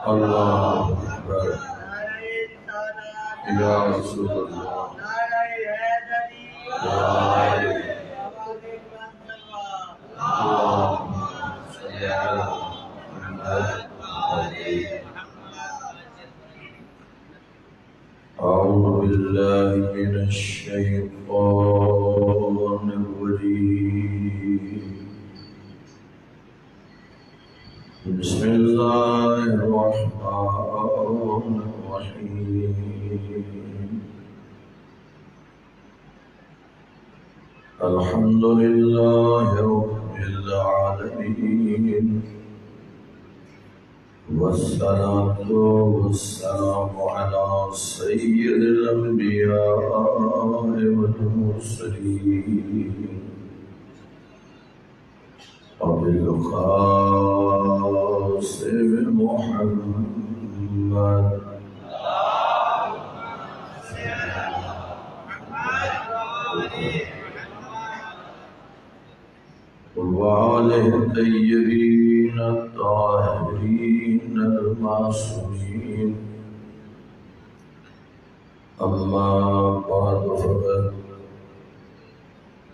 اللہ اکبر یا رسول اللہ اللہم صلی علی محمد اعوذ باللہ من الشیطان الرجیم بسم اللہ الرحمن الرحیم الحمد للہ رب العالمین والصلاة والسلام على سید الانبیاء والمرسلین وبالقاسم محمد وآلہ الطیبین الطاہرین المعصومین اما بعد فقد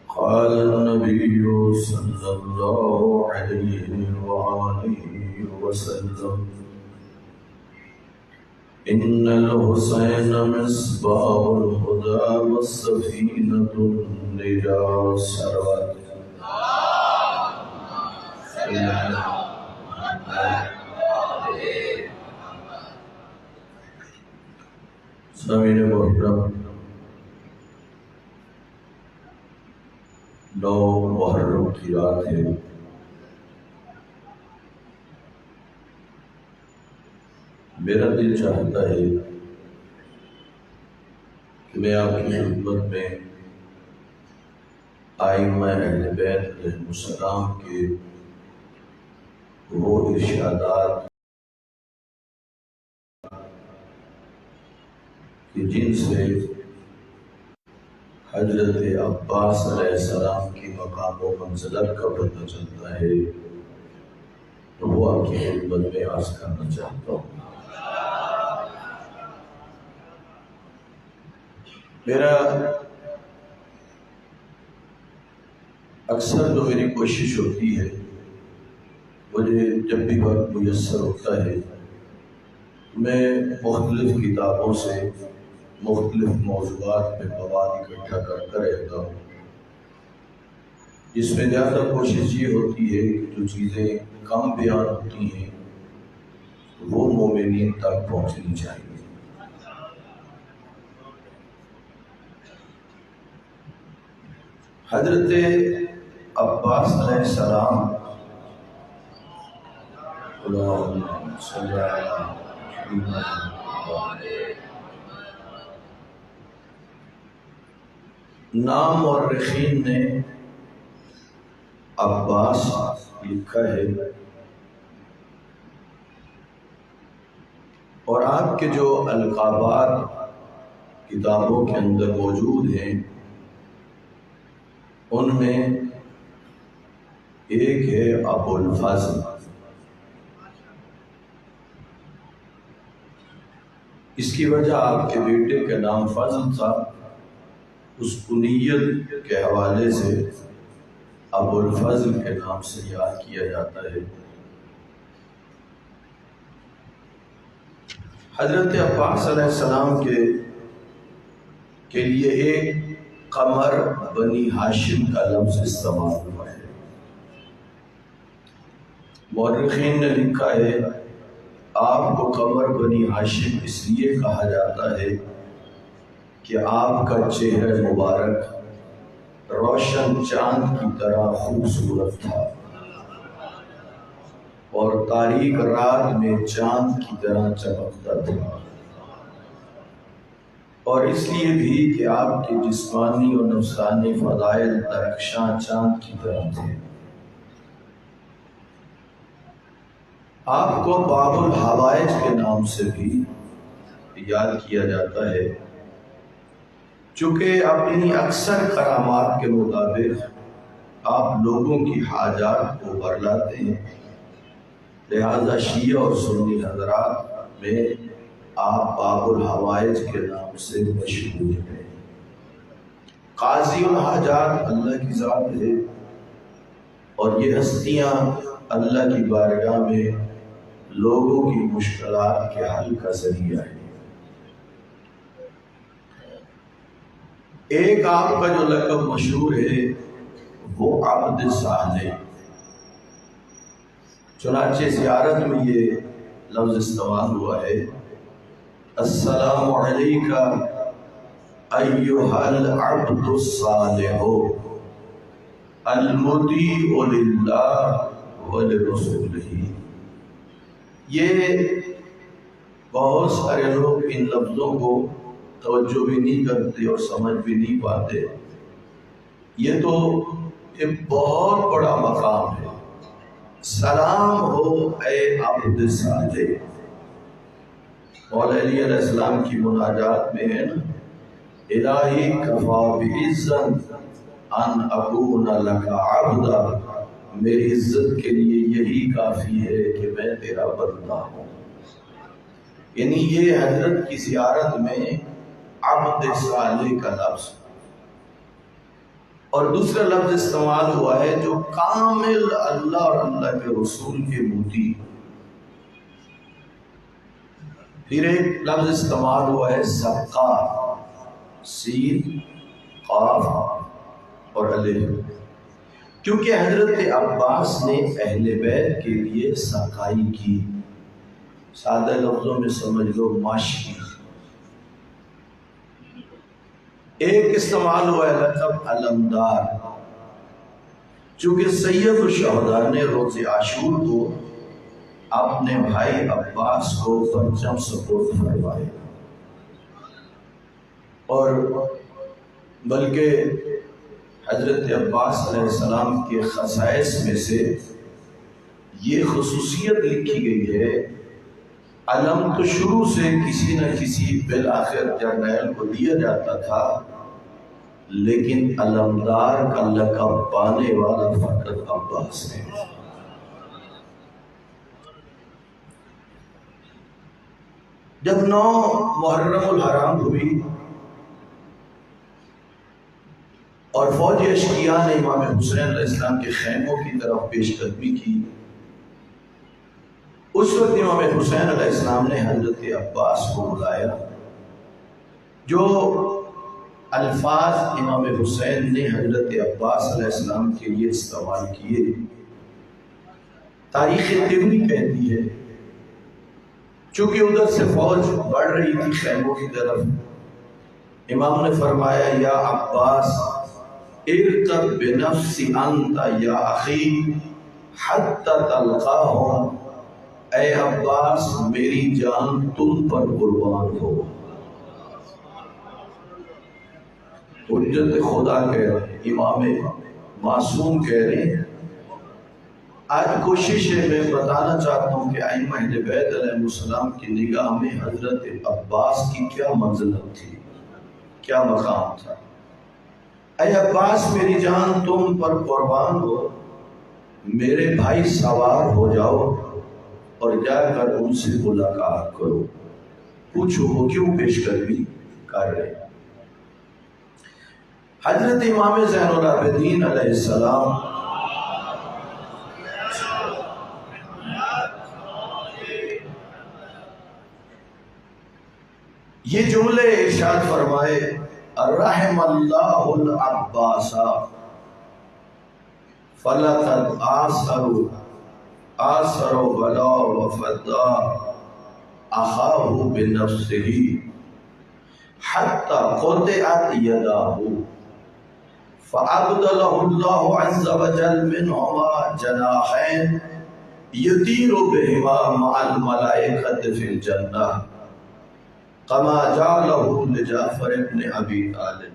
قال النبي صلى الله عليه وآله وسلم إن الحسين مصباح الهدى والسفينة النجاة سروت سامعین محترم، 9 محرم کی رات ہے۔ میرا دل چاہتا ہے کہ میں آپ کی خدمت میں ائمہ اہل بیت علیہم السلام کے وہ ارشادات کہ جن سے حضرت عباس علیہ السلام کی مقام و منزلت کا پتہ چلتا ہے، تو وہ آپ کی خدمت میں عرض کرنا چاہتا ہوں۔ میرا اکثر تو میری کوشش ہوتی ہے، مجھے جب بھی وقت میسر ہوتا ہے میں مختلف کتابوں سے مختلف موضوعات پہ مواد اکٹھا کرتا رہتا ہوں، جس میں زیادہ کوشش یہ ہوتی ہے کہ جو چیزیں کم بیان ہوتی ہیں وہ مومنین تک پہنچنی چاہیے۔ حضرت عباس علیہ السلام اللہم صلی علی محمد، نام مورخین نے عباس لکھا ہے، اور آپ کے جو القابات کتابوں کے اندر موجود ہیں ان میں ایک ہے ابو الفضل۔ اس کی وجہ آپ کے بیٹے کا نام فضل تھا، اس کنیت کے حوالے سے ابو الفضل کے نام سے یاد کیا جاتا ہے۔ حضرت عباس علیہ السلام کے لیے ایک قمر بنی ہاشم کا لفظ استعمال ہوا ہے۔ مورخین نے لکھا ہے آپ کو قمر بنی ہاشم اس لیے کہا جاتا ہے کہ آپ کا چہرہ مبارک روشن چاند کی طرح خوبصورت تھا، اور تاریک رات میں چاند کی طرح چمکتا تھا، اور اس لیے بھی کہ آپ کے جسمانی اور نفسانی فضائل درخشاں چاند کی طرح تھے۔ آپ کو باب الحوائج کے نام سے بھی یاد کیا جاتا ہے، چونکہ اپنی اکثر کرامات کے مطابق آپ لوگوں کی حاجات کو برلاتے ہیں، لہذا شیعہ اور سنی حضرات میں آپ باب الحوائج کے نام سے مشہور ہیں۔ قاضی الحاجات اللہ کی ذات ہے، اور یہ ہستیاں اللہ کی بارگاہ میں لوگوں کی مشکلات کے حل کا ذریعہ ہے۔ ایک آپ کا جو لقب مشہور ہے وہ عبد صالح، چنانچہ زیارت میں یہ لفظ استعمال ہوا ہے، السلام علیکہ ایھا العبد الصالح المطیع للہ ولرسولہ۔ یہ بہت سارے لوگ ان لفظوں کو توجہ بھی نہیں کرتے اور سمجھ بھی نہیں پاتے۔ یہ تو ایک بہت بڑا مقام ہے۔ سلام ہو اے عبد صالح۔ مولا علی علیہ السلام کی مناجات میں ہے نا، الہی کفا بعزت ان اکون لک عبدا، میری عزت کے لیے یہی کافی ہے کہ میں تیرا بندہ ہوں۔ یعنی یہ حضرت کی زیارت میں عبد صالح کا لفظ، اور دوسرا لفظ استعمال ہوا ہے جو کامل اللہ اور اللہ کے رسول کے مطیع۔ پھر ایک لفظ استعمال ہوا ہے سقا، سین قاف اور الف، کیونکہ حضرت عباس نے اہل بیت کے لیے سقائی کی، سادہ لفظوں میں سمجھ لو ماشی۔ ایک استعمال ہوا ہے لقب علمدار، چونکہ سید الشہداء نے روز عاشور کو اپنے بھائی عباس کو پرچم سپرد فرمایا، اور بلکہ حضرت عباس علیہ السلام کے خصائص میں سے یہ خصوصیت لکھی گئی ہے، علم تو شروع سے کسی نہ کسی بالآخر جرنیل کو دیا جاتا تھا، لیکن علمدار کا لقب پانے والا فقط عباس ہے۔ جب 9 محرم الحرام ہوئی اور فوج اشقیاء نے امام حسین علیہ السلام کے خیموں کی طرف پیش قدمی کی، اس وقت امام حسین علیہ السلام نے حضرت عباس کو بلایا۔ جو الفاظ امام حسین نے حضرت عباس علیہ السلام کے لیے استعمال کیے، تاریخ طبری کہتی ہے، چونکہ ادھر سے فوج بڑھ رہی تھی خیموں کی طرف، امام نے فرمایا یا عباس ارکب بنفس انت یا اخی حتی تلقاہم، اے عباس میری جان تم پر قربان ہو۔ حجت خدا کہہ رہے ہیں، امام معصوم کہہ رہے ہیں۔ آج کوشش ہے، میں بتانا چاہتا ہوں کہ ائمہ اہل بیت علیہ السلام کی نگاہ میں حضرت عباس کی کیا منزلت تھی، کیا مقام تھا۔ اے عباس میری جان تم پر قربان ہو، میرے بھائی سوار ہو جاؤ اور جا کر ان سے ملاقات کرو، پوچھو وہ کیوں پیش قدمی کر رہے ہیں۔ حضرت امام زین العابدین علیہ السلام یہ جملے ارشاد فرمائے، رحم اللہ العباس فلقد آثر ولا وفدا اخاہ بنفسہ حتی قطعت یداہ فأبدلہ اللہ عز وجل منہما جناحین یطیر بہما مع الملائکۃ فی الجنہ کما جعلہ لجعفر ابن ابی طالب۔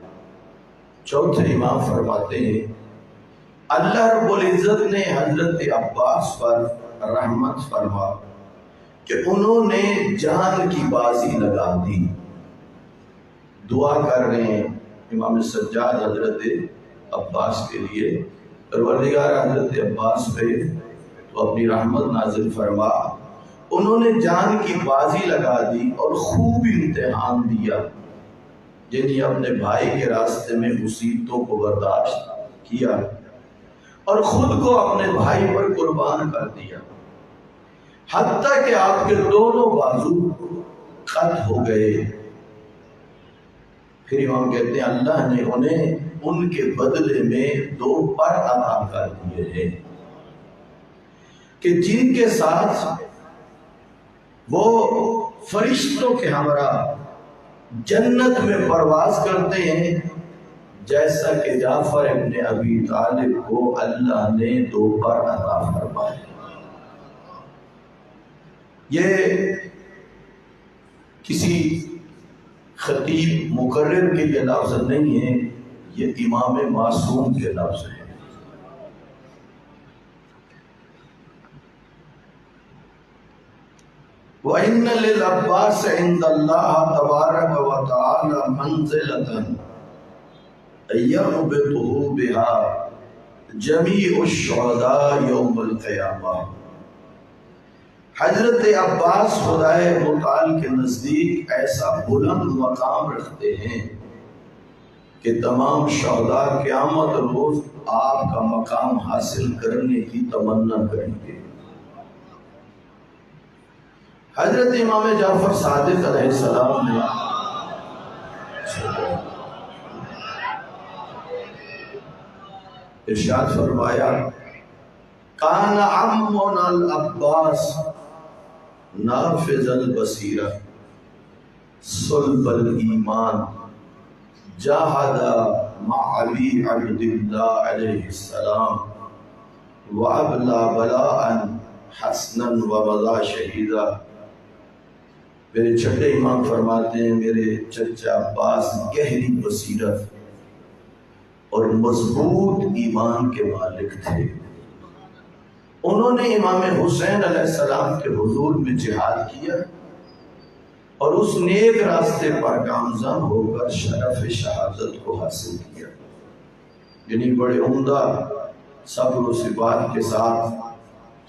چوتھے امام فرماتے ہیں اللہ رب العزت نے حضرت عباس پر رحمت فرما کہ انہوں نے جان کی بازی لگا دی۔ دعا کر رہے ہیں امام سجاد حضرت عباس کے لیے، پروردگار حضرت عباس پہ تو اپنی رحمت نازل فرما، انہوں نے جان کی بازی لگا دی اور خوب امتحان دیا، جنہیں اپنے بھائی کے راستے میں مصیبتوں کو برداشت کیا اور خود کو اپنے بھائی پر قربان کر دیا، حتیٰ کہ آپ کے دونوں بازو قطع ہو گئے۔ پھر امام کہتے ہیں اللہ نے انہیں ان کے بدلے میں 2 پر عطا کر دیے ہیں کہ جن کے ساتھ وہ فرشتوں کے ہمراہ جنت میں پرواز کرتے ہیں، جیسا کہ جعفر ابن ابی طالب کو اللہ نے 2 پر عطا فرمائے۔ یہ کسی خطیب مقرر کے یہ لفظ نہیں ہے، یہ امام معصوم کے لفظ ہیں۔ وَإِنَّ لِلْعَبَّاسِ عِنْدَ اللَّهِ تَبَارَكَ وَتَعَالَى مَنْزِلَةً يَرْبِطُهُ بِهَا جَمِيعُ الشُّهَدَاءِ يَوْمَ الْقِيَامَةِ۔ حضرت عباس خدائے متعال کے نزدیک ایسا بلند مقام رکھتے ہیں کہ تمام شہداء قیامت روز آپ کا مقام حاصل کرنے کی تمنا کریں گے۔ حضرت امام جعفر صادق علیہ السلام نے ارشاد فرمایا کان عمنا العباس نافذ البصیرہ صلب الایمان جاہد مع علی عبد اللہ علیہ السلام وابلا بلاء حسنا ومضى شہیدا۔ میرے چھٹے امام فرماتے ہیں میرے چچا عباس گہری بصیرت اور مضبوط ایمان کے مالک تھے۔ انہوں نے امام حسین علیہ السلام کے حضور میں جہاد کیا اور اس نیک راستے پر گامزن ہو کر شرف شہادت کو حاصل کیا، یعنی بڑے عمدہ صبر و ثبات کے ساتھ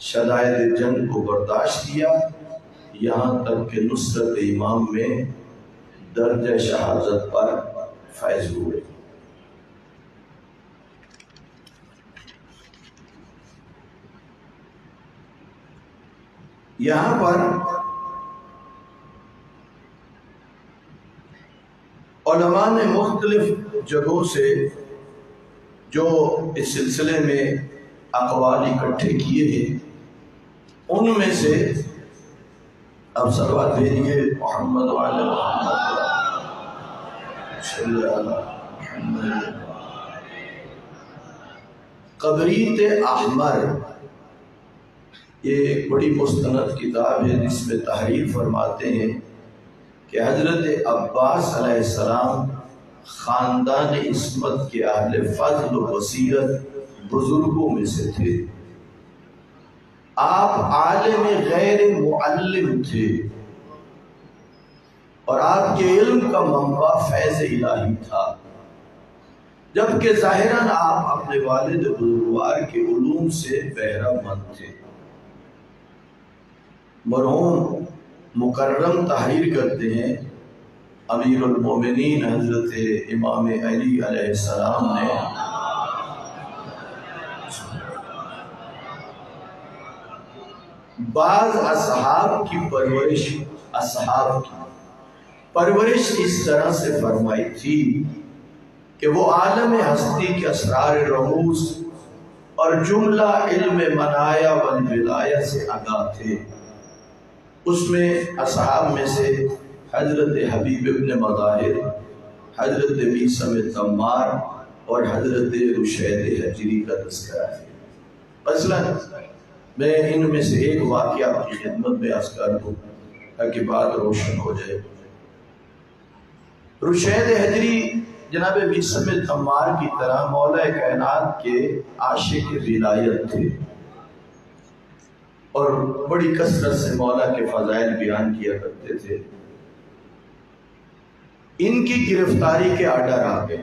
شدائد جنگ کو برداشت کیا، یہاں تک کہ نصرت امام میں درجہ شہادت پر فائز ہوئے۔ یہاں پر علماء نے مختلف جگہوں سے جو اس سلسلے میں اقوال اکٹھے کیے ہیں، ان میں سے اب صلوات بھیجیے محمد وعلی محمد صلی اللہ محمد۔ قبریت احمر یہ ایک بڑی مستند کتاب ہے جس میں تحریر فرماتے ہیں کہ حضرت عباس علیہ السلام خاندان عصمت کے اہل فضل و بصیرت بزرگوں میں سے تھے۔ آپ عالم غیر معلم تھے اور آپ کے علم کا منبع فیض الہی تھا، جبکہ ظاہراً آپ اپنے والد بزرگوار کے علوم سے بہرہ مند تھے۔ مرحوم مکرم تحریر کرتے ہیں امیر المومنین حضرت امام علی علیہ السلام نے بعض اصحاب کی پرورش اس طرح سے فرمائی تھی کہ وہ عالم ہستی کے اسرار رموز اور جملہ علم منایا والولایہ سے آگاہ تھے۔ اس میں اصحاب میں سے حضرت حبیب ابن مظاہر، حضرت میثم تمار اور حضرت رشید حجری کا تذکرہ ہے۔ مثلا میں ان میں سے ایک واقعہ آپ کی خدمت میں عرض کر دوں تاکہ بات روشن ہو جائے۔ رشید حجری جناب میثم تمار کی طرح مولا کائنات کے عاشق ولایت تھے اور بڑی کثرت سے مولا کے فضائل بیان کیا کرتے تھے۔ ان کی گرفتاری کے آرڈر آ گئے،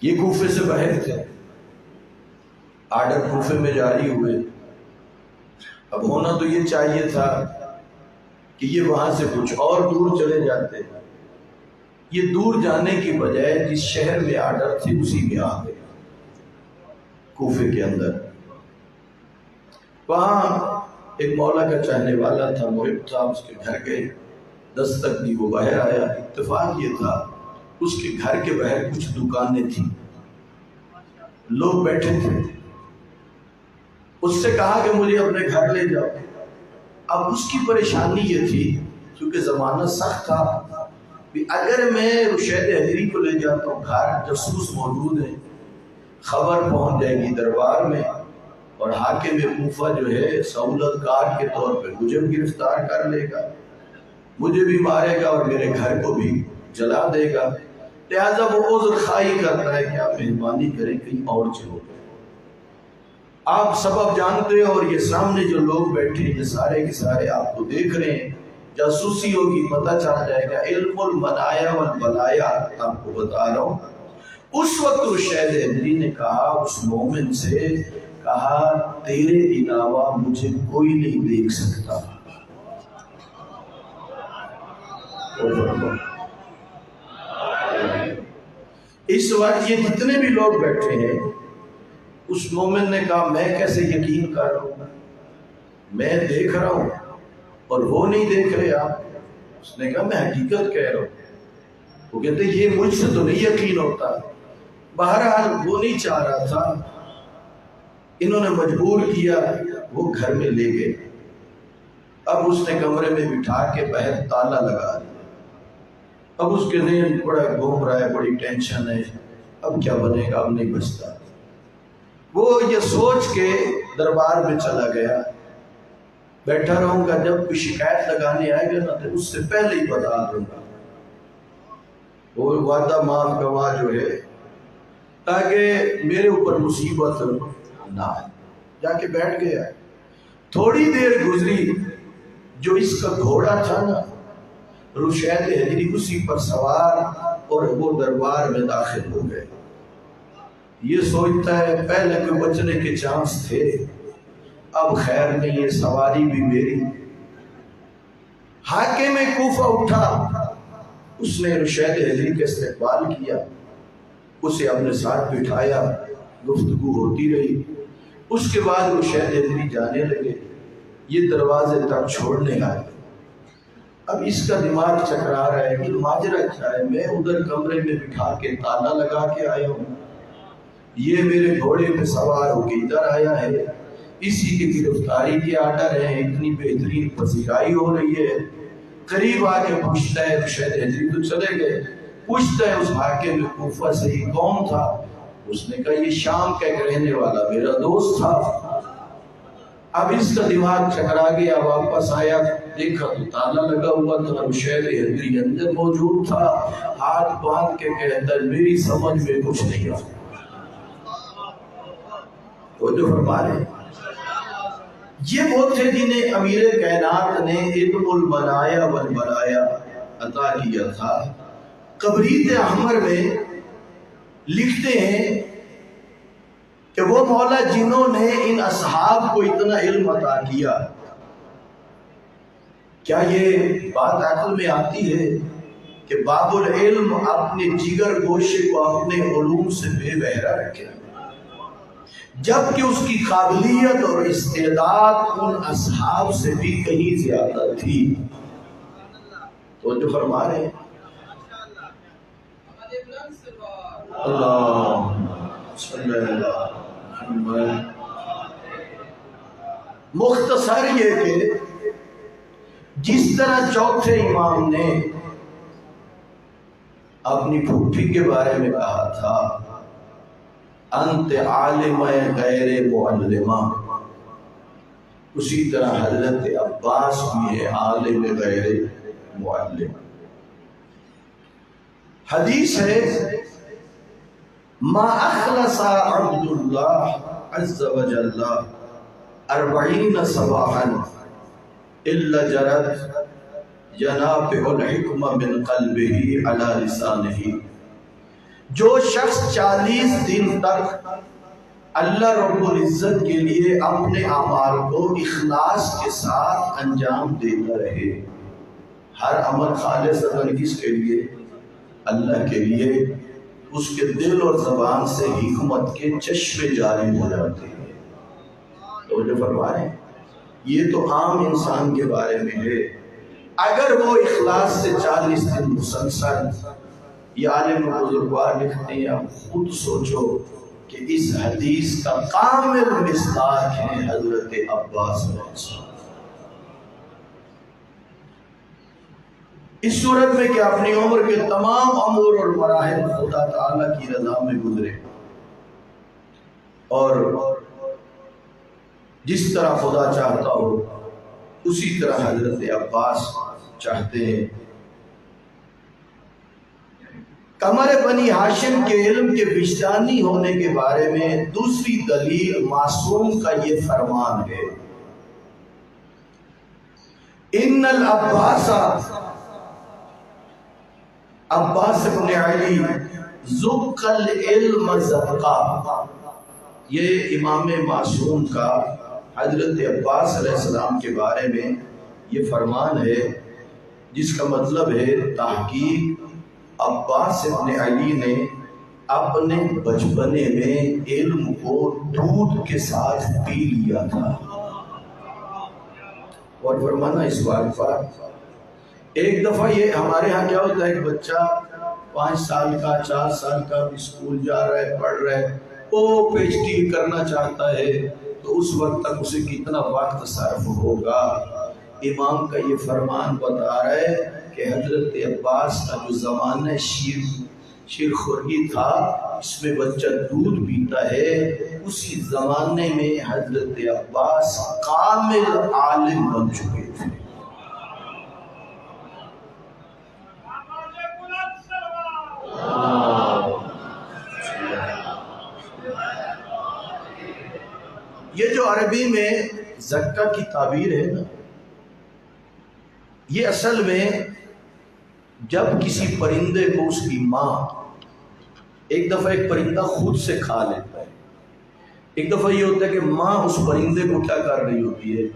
یہ کوفے سے باہر تھے، آرڈر کوفے میں جاری ہوئے۔ اب ہونا تو یہ چاہیے تھا کہ یہ وہاں سے کچھ اور دور چلے جاتے، یہ دور جانے کی بجائے جس شہر میں آرڈر تھی اسی میں آ گئے، کوفے کے اندر۔ وہاں ایک مولا کا چاہنے والا تھا، محب تھا، اس کے گھر گئے، دستک دی، وہ باہر آیا۔ اتفاق یہ تھا اس کے گھر کے باہر کچھ دکانیں تھیں، لوگ بیٹھے تھے۔ اس سے کہا کہ مجھے اپنے گھر لے جاؤ۔ اب اس کی پریشانی یہ تھی کیونکہ زمانہ سخت تھا کہ اگر میں رشید حجری کو لے جاتا ہوں، گھر جاسوس موجود ہیں، خبر پہنچ جائے گی دربار میں، اور حاکم کوفہ جو ہے سہولت کار کے طور پہ مجھے گرفتار کر لے گا، مجھے بھی مارے گا اور میرے گھر کو بھی جلا دے گا۔ لہٰذا وہ عذر خواہی کرتا ہے کہ آپ مہربانی کریں کہیں اور چلو۔ آپ سبب جانتے ہیں، اور یہ سامنے جو لوگ بیٹھے ہیں یہ سارے کے سارے آپ کو دیکھ رہے ہیں، جاسوسی ہوگی، پتہ چل جائے گا۔ علم المنایا والبلایا آپ کو بتا رہا ہوں۔ اس وقت رشید حجری نے کہا اس مومن سے، کہا تیرے علاوہ مجھے کوئی نہیں دیکھ سکتا۔ اس وقت یہ جتنے بھی لوگ بیٹھے ہیں، اس مومن نے کہا میں کیسے یقین کر رہا ہوں، میں دیکھ رہا ہوں اور وہ نہیں دیکھ رہے آپ۔ اس نے کہا میں حقیقت کہہ رہا ہوں۔ وہ کہتے یہ مجھ سے تو نہیں یقین ہوتا۔ بہرحال وہ نہیں چاہ رہا تھا، انہوں نے مجبور کیا، وہ گھر میں لے گئے۔ اب اس نے کمرے میں بٹھا کے باہر تالا لگا دیا۔ اب اس کے ذہن بڑا گھوم رہا ہے، بڑی ٹینشن ہے، اب کیا بنے گا، اب نہیں بچتا۔ وہ یہ سوچ کے دربار میں چلا گیا، بیٹھا رہوں گا، جب کوئی شکایت لگانے آئے گا نا تو اس سے پہلے ہی بتا دوں گا، وہ وعدہ معاف گواہ جو ہے، تاکہ میرے اوپر مصیبت نہ آئے۔ جا کے بیٹھ گیا۔ تھوڑی دیر گزری، جو اس کا گھوڑا تھا نا رشید حجری اسی پر سوار، اور وہ دربار میں داخل ہو گئے۔ یہ سوچتا ہے پہلے کوئی بچنے کے چانس تھے، اب خیر نہیں ہے، سواری بھی میری۔ حاکم کوفہ اٹھا، اس نے رشید حجری کا استقبال کیا، اسے اپنے ساتھ بٹھایا، گفتگو ہوتی رہی۔ اس کے بعد رشید حجری جانے لگے، یہ دروازے تک چھوڑنے آئے۔ اب اس کا دماغ چکرا رہا ہے کہ ماجرا کیا ہے، میں ادھر کمرے میں بٹھا کے تالا لگا کے آیا ہوں، یہ میرے گھوڑے پہ سوار ہو کے ادھر آیا ہے، اسی کی گرفتاری کے آرڈر ہیں، اتنی بہترین پذیرائی ہو رہی ہے۔ قریب آ کے پوچھتا ہے، رشید حجری تو چلے گئے، پوچھتا ہے اس حاکم کوفہ سے یہ کون تھا؟ اس نے کہا یہ شام کا ایک رہنے والا میرا دوست تھا۔ اب اس کا دماغ چکرا گیا، واپس آیا، دیکھا تو تالا لگا ہوا تھا، رشید حجری اندر موجود تھا، ہاتھ باندھ کے کہتا ہے میری سمجھ میں کچھ نہیں آتا۔ وہ جو فرما رہے یہ وہ تھے جنہیں امیر کائنات نے علم المنایا والبلایا عطا کیا تھا۔ قبریت احمر میں لکھتے ہیں کہ وہ مولا جنہوں نے ان اصحاب کو اتنا علم عطا کیا، کیا یہ بات عقل میں آتی ہے کہ باب العلم اپنے جگر گوشے کو اپنے علوم سے بے بہرا رکھے، جبکہ اس کی قابلیت اور استعداد ان اصحاب سے بھی کہیں زیادہ تھی؟ تو جو فرما رہے ہیں اللہ صلی اللہ محمد۔ مختصر یہ کہ جس طرح چوتھے امام نے اپنی پھوپھی کے بارے میں کہا تھا انت عالم غیر معلمہ، اسی طرح حضرت عباس بھی ہے عالم غیر معلم۔ حدیث ہے ما اخلص عبد اللہ عز وجل 40 صباحا الا جرت جنابہ الحکمہ من قلبہ علی لسانہ۔ جو شخص 40 دن تک اللہ رب العزت کے لیے اپنے اعمال کو اخلاص کے ساتھ انجام دیتا رہے۔ ہر عمل خالصتاً کس کے لیے؟ اللہ کے لیے۔ اس کے دل اور زبان سے حکمت کے چشمے جاری ہو جاتے ہیں۔ تو جو فرما رہے ہیں یہ تو عام انسان کے بارے میں ہے۔ اگر وہ اخلاص سے 40 دن مسلسل، یہ عالم بزرگوار لکھتے ہیں، اب خود سوچو کہ اس حدیث کا کامل مصداق ہے حضرت عباس علیہ السلام۔ اس صورت میں کہ اپنی عمر کے تمام امور اور مراحل خدا تعالیٰ کی رضا میں گزرے، اور جس طرح خدا چاہتا ہو اسی طرح حضرت عباس چاہتے ہیں۔ قمر بنی ہاشم کے علم کے وجدانی ہونے کے بارے میں دوسری دلیل معصوم کا یہ فرمان ہے، ان العباس، عباس ابن علی ذق العلم ذقا، یہ امام معصوم کا حضرت عباس علیہ السلام کے بارے میں یہ فرمان ہے، جس کا مطلب ہے تحقیق عباس ابن علی نے اپنے بچپنے میں علم کو دودھ کے ساتھ پی لیا تھا۔ اور فرمانا اس بات پر، ایک دفعہ یہ ہمارے ہاں کیا ہوتا ہے، ایک بچہ 5 سال کا 4 سال کا اسکول جا رہا ہے، پڑھ رہا ہے، وہ پی ایچ ڈی کرنا چاہتا ہے، تو اس وقت تک اسے کتنا وقت صرف ہوگا۔ امام کا یہ فرمان بتا رہا ہے کہ حضرت عباس کا جو زمانہ شیر خوری تھا، اس میں بچہ دودھ پیتا ہے، اسی زمانے میں حضرت عباس کامل عالم بن چکے تھے۔ یہ جو عربی میں زکا کی تعبیر ہے نا، یہ اصل میں جب کسی پرندے کو اس کی ماں، ایک دفعہ ایک پرندہ خود سے کھا لیتا ہے، ایک دفعہ یہ ہوتا ہے کہ ماں اس پرندے کو کیا کر رہی ہوتی ہے،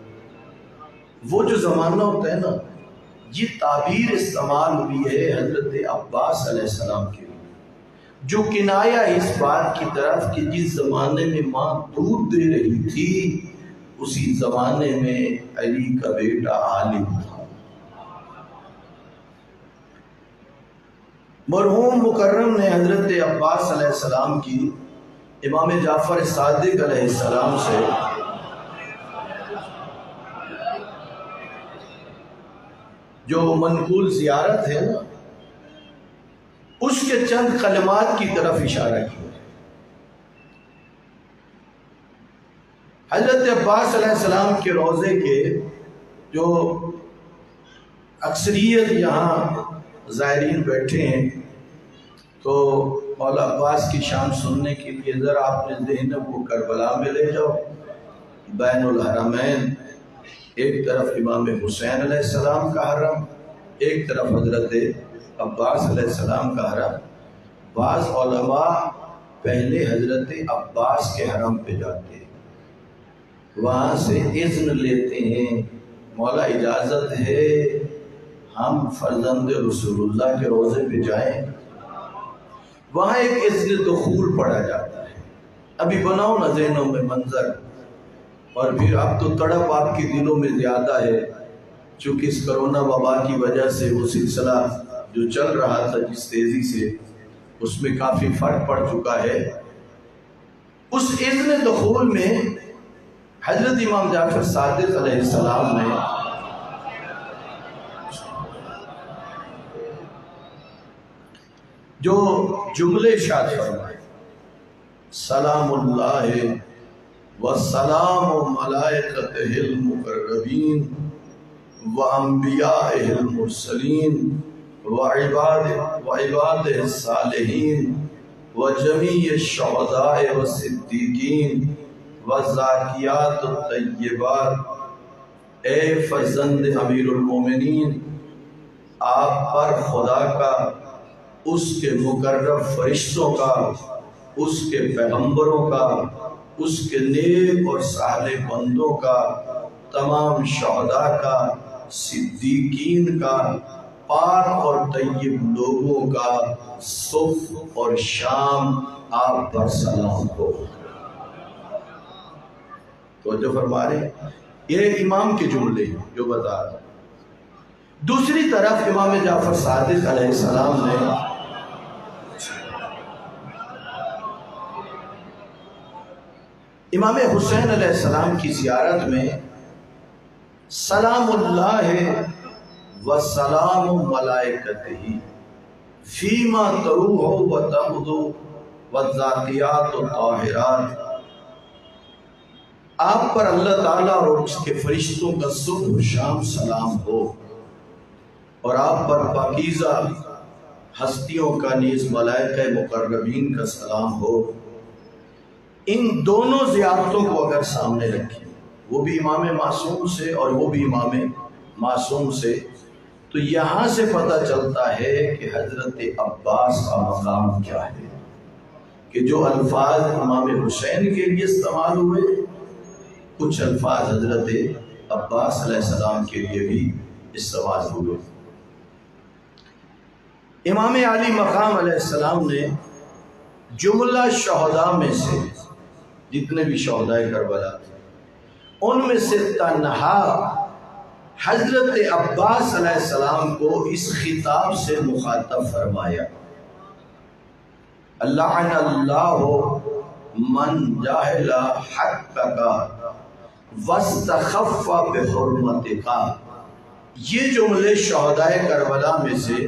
وہ جو زمانہ ہوتا ہے نا، یہ تعبیر استعمال ہوئی ہے حضرت عباس علیہ السلام کے لیے، جو کنایا اس بات کی طرف کہ جس زمانے میں ماں دودھ دے رہی تھی، اسی زمانے میں علی کا بیٹا عالم تھا۔ مرحوم مکرم نے حضرت عباس علیہ السلام کی امام جعفر صادق علیہ السلام سے جو منقول زیارت ہے نا، اس کے چند کلمات کی طرف اشارہ کیا۔ حضرت عباس علیہ السلام کے روضے کے جو اکثریت یہاں زائرین بیٹھے ہیں، تو مولا عباس کی شان سننے کے لیے ذرا اپنے ذہن کو کربلا میں لے جاؤ۔ بین الحرمین، ایک طرف امام حسین علیہ السلام کا حرم، ایک طرف حضرت عباس علیہ السلام کا حرم۔ بعض علماء پہلے حضرت عباس کے حرم پہ جاتے ہیں، وہاں سے اذن لیتے ہیں، مولا اجازت ہے ہم فرزند رسول اللہ کے روضے پہ جائیں؟ وہاں ایک اذن دخول پڑھا جاتا ہے۔ ابھی بناؤ نا ذہنوں میں منظر، اور پھر اب تو تڑپ آپ کے دلوں میں زیادہ ہے، چونکہ اس کرونا وبا کی وجہ سے وہ سلسلہ جو چل رہا تھا جس تیزی سے، اس میں کافی فرق پڑ چکا ہے۔ اس اذن دخول میں حضرت امام جعفر صادق علیہ السلام نے جو جملے ارشاد فرمائے، سلام اللہ وسلام ملائکتہ المقربین وانبیائہ المرسلین وعبادہ الصالحین وجمیع الشہداء والصدیقین والزاکیات الطیبات۔ اے فرزند امیر المومنین، آپ پر خدا کا، اس کے مقرب فرشتوں کا اس کے پیغمبروں کا، اس کے نیک اور صالح بندوں کا، تمام شہداء کا، صدیقین کا، پاک اور طیب لوگوں کا صبح اور شام آپ پر سلام ہو۔ تو جو فرما رہے ہیں یہ امام کے جملے جو بتا رہا۔ دوسری طرف امام جعفر صادق علیہ السلام نے امام حسین علیہ السلام کی زیارت میں سلام اللہ و سلام ملائکتہ فیما تروح و تغدو والذاکیات الطاہرات، آپ پر اللہ تعالیٰ اور اس کے فرشتوں کا صبح و شام سلام ہو، اور آپ پر پاکیزہ ہستیوں کا نیز ملائکہ مقربین کا سلام ہو۔ ان دونوں زیارتوں کو اگر سامنے رکھیں، وہ بھی امام معصوم سے اور وہ بھی امام معصوم سے، تو یہاں سے پتہ چلتا ہے کہ حضرت عباس کا مقام کیا ہے، کہ جو الفاظ امام حسین کے لیے استعمال ہوئے، کچھ الفاظ حضرت عباس علیہ السلام کے لیے بھی استعمال ہوئے۔ امام علی مقام علیہ السلام نے جملہ شہداء میں سے جتنے بھی شہداء کربلا تھے، ان میں سے تنہا حضرت عباس علیہ السلام کو اس خطاب سے مخاطب فرمایا، لعن اللہ من جاہل حقک واستخف بحرمتک۔ یہ جملے شہداء کربلا میں سے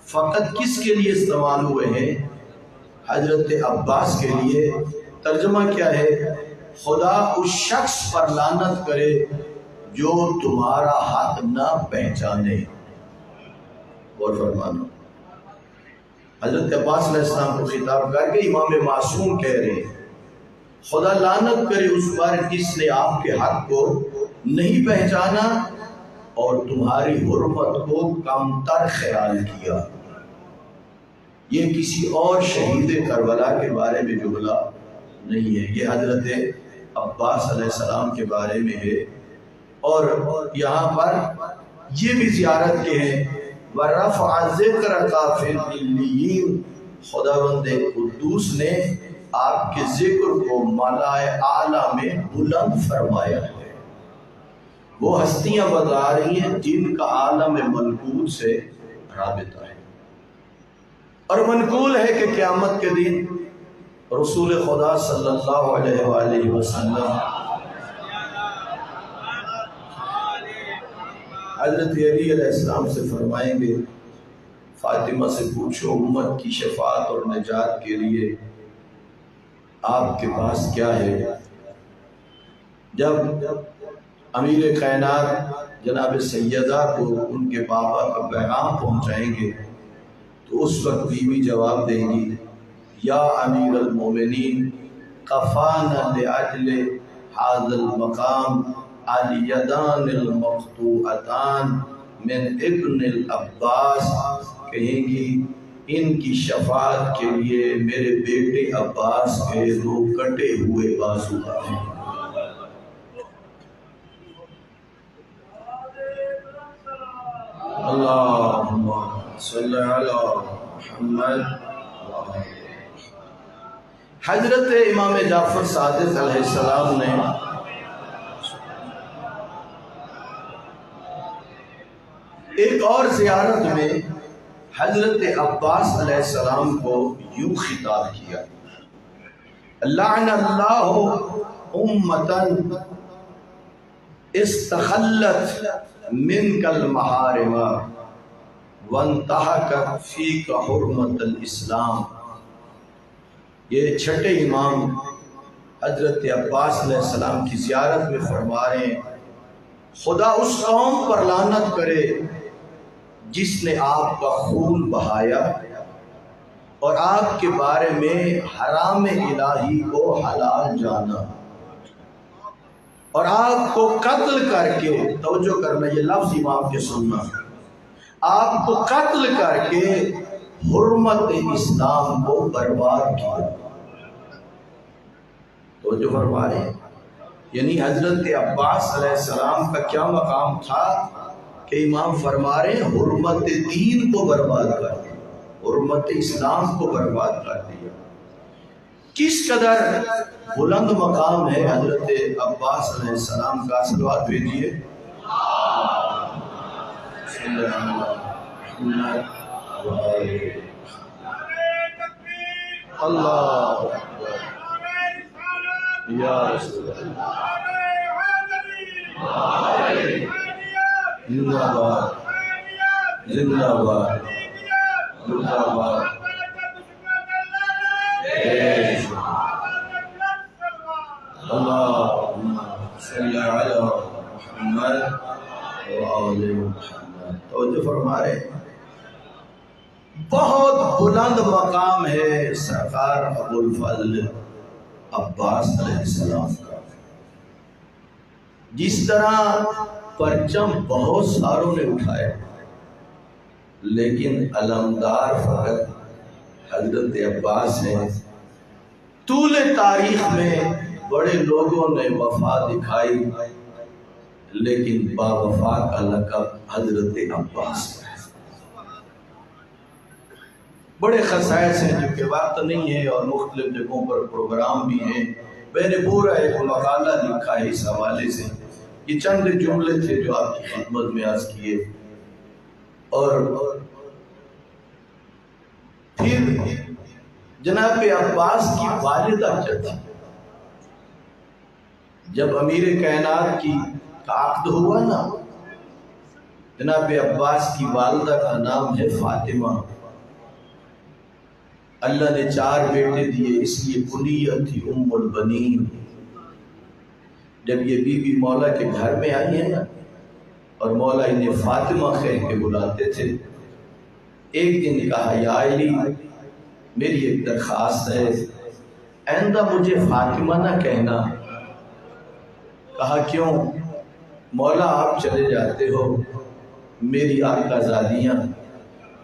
فقط کس کے لیے استعمال ہوئے ہیں؟ حضرت عباس کے لیے۔ ترجمہ کیا ہے؟ خدا اس شخص پر لعنت کرے جو تمہارا حق نہ پہچانے۔ اور فرمانا حضرت عباس علیہ السلام کو خطاب کر کے امام معصوم کہہ رہے ہیں، خدا لعنت کرے اس پر جس نے آپ کے حق کو نہیں پہچانا اور تمہاری حرمت کو کمتر خیال کیا۔ یہ کسی اور شہید کربلا کے بارے میں جملہ نہیں ہے، یہ حضرت عباس علیہ السلام کے بارے میں ہے۔ اور یہاں پر یہ بھی زیارت کے ہیں، وَرَفْعَ ذِكْرَكَ فِي الْعِلِّيِّينَ، خداوند قدوس نے آپ کے ذکر کو ملائے اعلیٰ میں بلند فرمایا ہے۔ وہ ہستیاں بتا رہی ہیں جن کا عالم ملکوت سے رابطہ ہے، اور منقول ہے کہ قیامت کے دن رسول خدا صلی اللہ علیہ وآلہ وسلم حضرت علی علیہ السلام سے فرمائیں گے، فاطمہ سے پوچھو امت کی شفاعت اور نجات کے لیے آپ کے پاس کیا ہے؟ جب امیر کائنات جناب سیدہ کو ان کے بابا کا پیغام پہنچائیں گے تو اس وقت بیوی جواب دیں گی، یا امیر المومنین کفانا لعجل هذا المقام الیدان المقطوعتان من ابن العباس، کہیں گی ان کی شفاعت کے لیے میرے بیٹے عباس کے دو کٹے ہوئے بازو ہیں۔ اللہم صلی علی محمد۔ حضرت امام جعفر صادق علیہ السلام نے ایک اور زیارت میں حضرت عباس علیہ السلام کو یوں خطاب کیا، لعن اللہ امتن استخلت منک المحارم وانتہکت فیک حرمت الاسلام۔ یہ چھٹے امام حضرت عباس علیہ السلام کی زیارت میں فرما رہے ہیں، خدا اس قوم پر لعنت کرے جس نے آپ کا خون بہایا اور آپ کے بارے میں حرام الہی کو حلال جانا، اور آپ کو قتل کر کے، توجہ کرنا یہ لفظ امام کے سننا، آپ کو قتل کر کے حرمت اسلام کو برباد کیا۔ توجہ فرما رہے ہیں، یعنی حضرت عباس علیہ السلام کا کیا مقام تھا کہ امام فرما رہے ہیں حرمت دین کو برباد کر دیا، حرمت اسلام کو برباد کر دیا۔ کس قدر بلند مقام ہے حضرت عباس علیہ السلام کا، صلوات بھیجیے اللہ اکبر یا رسول اللہ، زندہ باد زندہ باد زندہ باد۔ اللہم صلی علی محمد وآل محمد۔ توجہ فرما رہے ہیں، بہت بلند مقام ہے سرکار ابو الفضل عباس علیہ السلام کا۔ جس طرح پرچم بہت ساروں نے اٹھائے لیکن علمدار فقط حضرت عباس ہیں۔ طول تاریخ میں بڑے لوگوں نے وفا دکھائی لیکن با وفا کا لقب حضرت عباس ہے۔ بڑے خصائص ہیں جو کہ وقت نہیں ہے اور مختلف جگہوں پر پروگرام بھی ہیں، میں نے پورا ایک مقالہ لکھا ہے اس حوالے سے، یہ چند جملے تھے جو آپ کی خدمت میں عرض کیے۔ اور پھر جناب عباس کی والدہ جو تھی، جب امیر کائنات کی عقد ہوا نا، جناب عباس کی والدہ کا نام ہے فاطمہ۔ اللہ نے 4 بیٹے دیے، اس لیے کنیت تھی ام البنین۔ جب یہ بی بی مولا کے گھر میں آئی ہے نا، اور مولا انہیں فاطمہ کہہ کے بلاتے تھے، ایک دن کہا یا علی میری ایک درخواست ہے، آئندہ مجھے فاطمہ نہ کہنا۔ کہا کیوں؟ مولا آپ چلے جاتے ہو، میری آقا زادیاں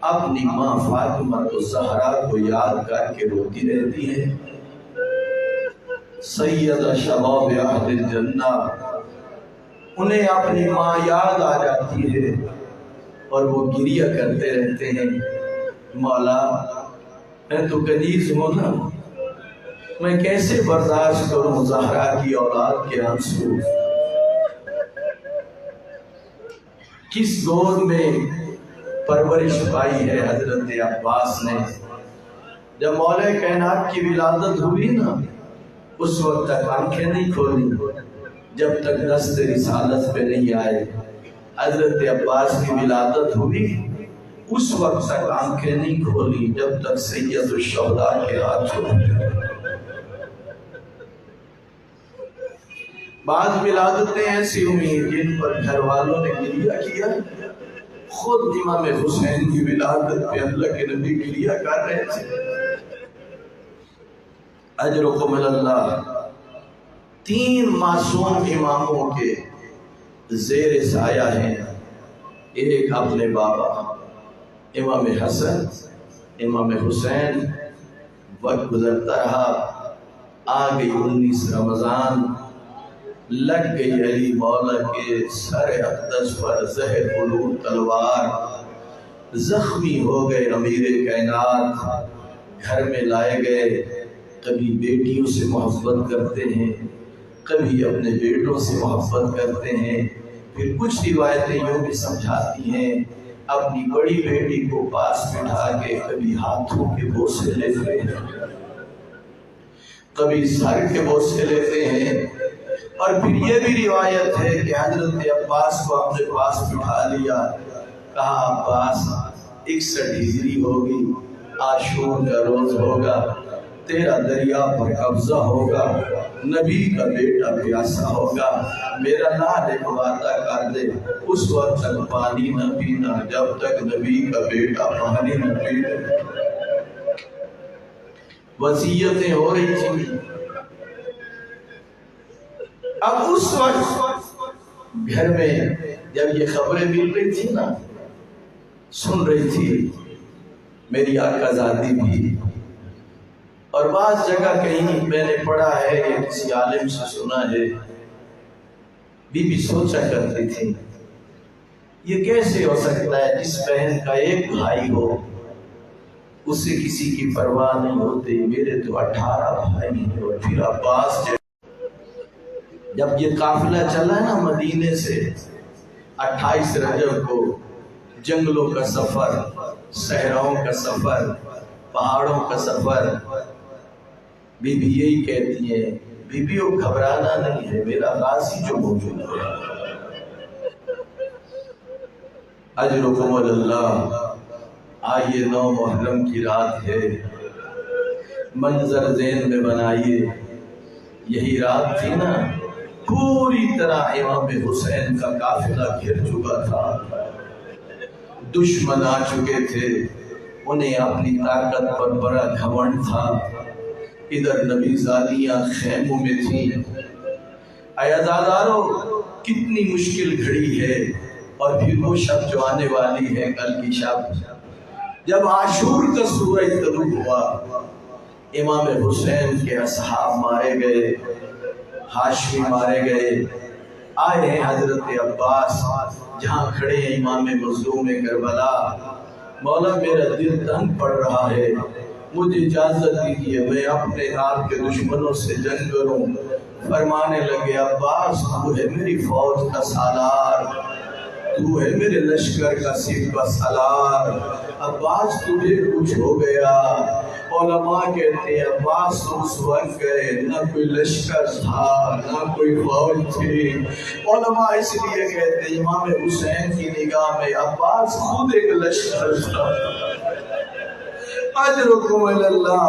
اپنی ماں فاطمہ الزہرا کو یاد کر کے روتی رہتی ہیں۔ سید شباب اہل الجنہ، انہیں اپنی ماں یاد آ جاتی ہے اور وہ گریہ کرتے رہتے ہیں۔ مولا میں تو کنیز ہوں نا، میں کیسے برداشت کروں زہرا کی اولاد کے آنسو؟ کس گود میں پرورش پائی ہے حضرت عباس نے۔ جب مولا کائنات کی ولادت ہوئی نا، اس وقت تک آنکھیں نہیں کھولی جب تک دست رسالت پہ نہیں آئے۔ حضرت عباس کی ولادت ہوئی، اس وقت تک آنکھیں نہیں کھولی جب تک سید الشہداء کے ہاتھ چھوڑے۔ بعض ولادتیں ایسی ہوئی جن پر گھر والوں نے گریہ کیا، خود امام حسین کی ولادت پہ اللہ کے نبی گریہ کر رہے تھے۔ اجرکم اللہ، 3 معصوم اماموں کے زیر سایہ ہیں۔ ایک اپنے بابا امام حسن، امام حسین۔ وقت گزرتا رہا، آ گئی 19 رمضان، لگ گئی علی مولا کے سر اقدس پر زہر بلور تلوار، زخمی ہو گئے امیر کائنات، گھر میں لائے گئے۔ کبھی بیٹیوں سے محبت کرتے ہیں، کبھی اپنے بیٹوں سے محبت کرتے ہیں۔ پھر کچھ روایتیں یوں بھی سمجھاتی ہیں، اپنی بڑی بیٹی کو پاس بٹھا کے کبھی ہاتھوں کے بوسے لیتے ہیں، کبھی سر کے بوسے لیتے ہیں۔ اور پھر یہ بھی روایت ہے کہ حضرت عباس کو اپنے پاس بٹھا لیا، کہا عباس 61 ہجری ہوگی، عاشور کا روز ہوگا، تیرا دریا پر قبضہ ہوگا، نبی کا بیٹا پیاسا ہوگا، میرا لال ایک وعدہ کر دے، اس وقت تک پانی نہ پینا جب تک نبی کا بیٹا پانی نہ پینے۔ وصیتیں ہو رہی تھیں۔ اب اس وقت گھر میں جب یہ خبریں مل رہی تھی نا، سن رہی تھی میری آقا زادی بھی، اور بعض جگہ کہیں میں نے پڑھا ہے یا کسی عالم سے سنا ہے، بی بی سوچا کرتی تھی یہ کیسے ہو سکتا ہے جس بہن کا ایک بھائی ہو اسے کسی کی پرواہ نہیں ہوتی، میرے تو 18 بھائی ہیں۔ اور پھر عباس جب یہ قافلہ چلا نا مدینے سے 28 رجب کو، جنگلوں کا سفر، صحراؤں کا سفر، پہاڑوں کا سفر، بی بی یہی کہتی ہیں بیبیوں گھبرانا نہیں ہے، میرا غازی جو موجود ہے۔ اجرکم اللہ۔ آئیے 9 محرم کی رات ہے، منظر ذہن میں بنائیے، یہی رات تھی نا پوری طرح امام حسین کا قافلہ گھر چکا تھا، دشمن آ چکے تھے، انہیں اپنی طاقت پر بڑا گھمنڈ تھا، ادھر نبی زادیاں خیموں میں تھیں۔ اے عزادارو، کتنی مشکل گھڑی ہے، اور پھر وہ شب جو آنے والی ہے، کل کی شب جب عاشور کا سورج طلوع ہوا، امام حسین کے اصحاب مارے گئے، ہاشمی مارے گئے، آئے ہیں حضرت عباس جہاں کھڑے ہیں امام مظلوم کربلا۔ مولا میرا دل تنگ پڑ رہا ہے، مجھے اجازت دیجیے میں اپنے آپ کے دشمنوں سے جنگ کروں۔ فرمانے لگے عباس تو ہے میری فوج کا سالار، تو ہے میرے لشکر کا سپہ سالار، عباس تجھے کچھ ہو گیا۔ علماء کہتے ہیں عباس تو اس وقت گئے نہ کوئی لشکر تھا نہ کوئی فوج تھی۔ علماء اس لیے کہتے ہیں امام حسین کی نگاہ میں عباس خود ایک لشکر تھا۔ اجرکم اللہ،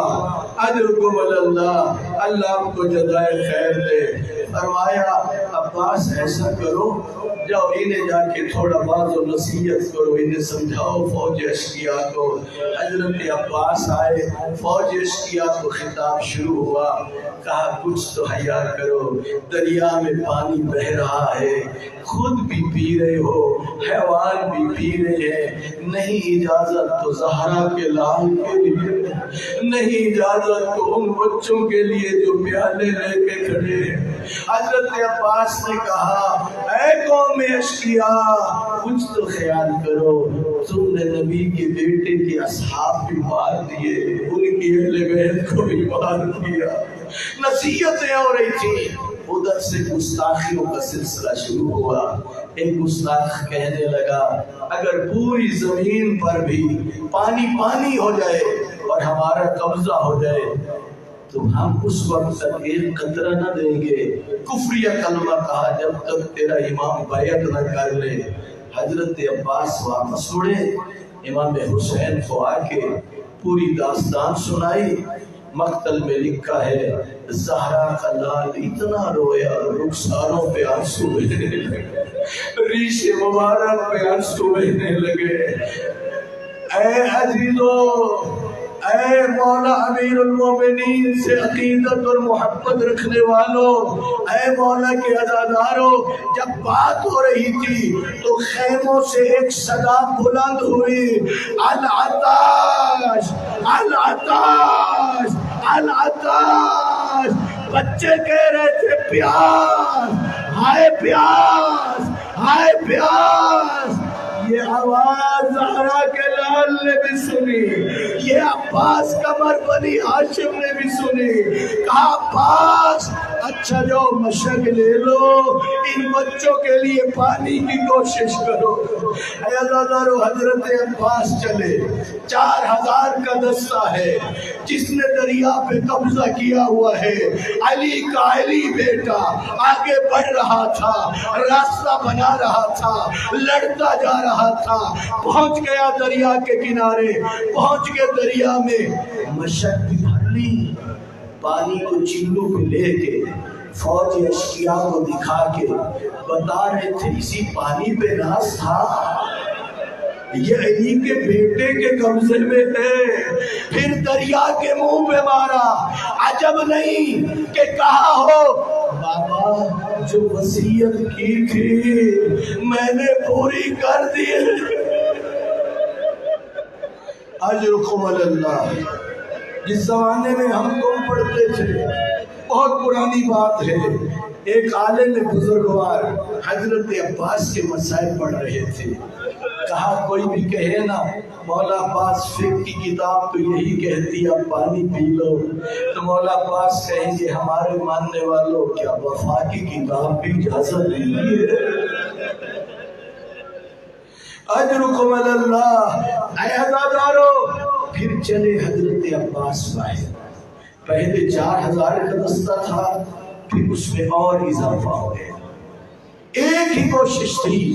اجرکم اللہ، اللہ آپ کو جزائے خیر دے۔ فرمایا عباس ایسا کرو، جاؤ انہیں جا کے تھوڑا باز و نصیحت کرو، انہیں سمجھاؤ فوج اشقیاء کو۔ حضرت عباس آئے، فوج اشقیاء کو خطاب شروع ہوا، کہا کچھ تو حیا کرو، دریا میں پانی بہ رہا ہے، خود بھی پی رہے ہو، حیوان بھی پی رہے ہیں، نہیں اجازت تو زہرا کے لال کے لیے، نہیں اجازت تو ان بچوں کے لیے جو پیالے لے کے کھڑے ہیں۔ حضرت عباس نے کہا اے قوم اشقیاء، کچھ تو خیال کرو، تم نے نبی کے بیٹے کے اصحاب بھی مار دیے، ان کی اہل بیت کو بھی مار دیا۔ نصیحتیں ہو رہی تھی، ادھر سے گستاخیوں کا سلسلہ شروع ہوا۔ ایک گستاخ کہنے لگا اگر پوری زمین پر بھی پانی پانی ہو جائے اور ہمارا قبضہ ہو جائے تو ہم اس وقت تک ایک قطرہ نہ دیں گے، کفریہ کلمہ کہا جب تک تیرا امام بیعت نہ کر لے۔ حضرت عباس واپس مڑے، امام حسین کو آ کے پوری داستان سنائی۔ مقتل میں لکھا ہے زہرا کا لال اتنا رویا رخساروں پہ آنسو بہنے لگے، ریش مبارک پہ آنسو بہنے لگے۔ اے عزیزو، اے مولا امیر المومنین سے عقیدت اور محبت رکھنے والوں، اے مولا کے عزاداروں، جب بات ہو رہی تھی تو خیموں سے ایک صدا بلند ہوئی، العطاش العطاش العطاش۔ بچے کہہ رہے تھے پیاس، ہائے پیاس، ہائے پیاس۔ یہ آواز زہرا کے لال نے بھی سنی، یہ عباس قمر بنی ہاشم نے بھی سنی۔ کہا عباس اچھا جاؤ مشک لے لو، ان بچوں کے لیے پانی کی کوشش کرو۔ اے عزادارو، حضرت عباس چلے، 4000 کا دستہ ہے جس نے دریا پہ قبضہ کیا ہوا ہے۔ علی کا علی بیٹا آگے بڑھ رہا تھا، راستہ بنا رہا تھا، لڑتا جا رہا تھا، پہنچ گیا دریا کے کنارے، پہنچ گئے دریا میں، مشک بھی بھر لی، پانی کو چلو پہ لے کے فوج اشقیاء کو دکھا کے بتا رہے تھے اسی پانی پہ ناز تھا، یہ علی کے بیٹے کے قبضے میں ہے۔ پھر دریا کے منہ پہ مارا، عجب نہیں کہ کہا ہو بابا جو وصیت کی تھی میں نے پوری کر دی۔ اجرکم اللہ۔ جس زمانے میں ہم تم پڑھتے تھے، بہت پرانی بات ہے، ایک عالم بزرگوار حضرت عباس کے مسائل پڑھ رہے تھے۔ کہا کوئی بھی کہے نا مولا عباس فقہ کی کتاب تو یہی کہتی اب پانی پی لو، تو مولا عباس کہیں گے ہمارے ماننے والوں کیا وفا کی کتاب بھی اجازت نہیں ہے؟ اجرکم علی اللہ۔ اے عزادارو، پھر چلے حضرت عباس باہر۔ پہلے 4000 کا دستہ تھا، پھر اس میں اور اضافہ ہو گیا۔ ایک ہی کوشش تھی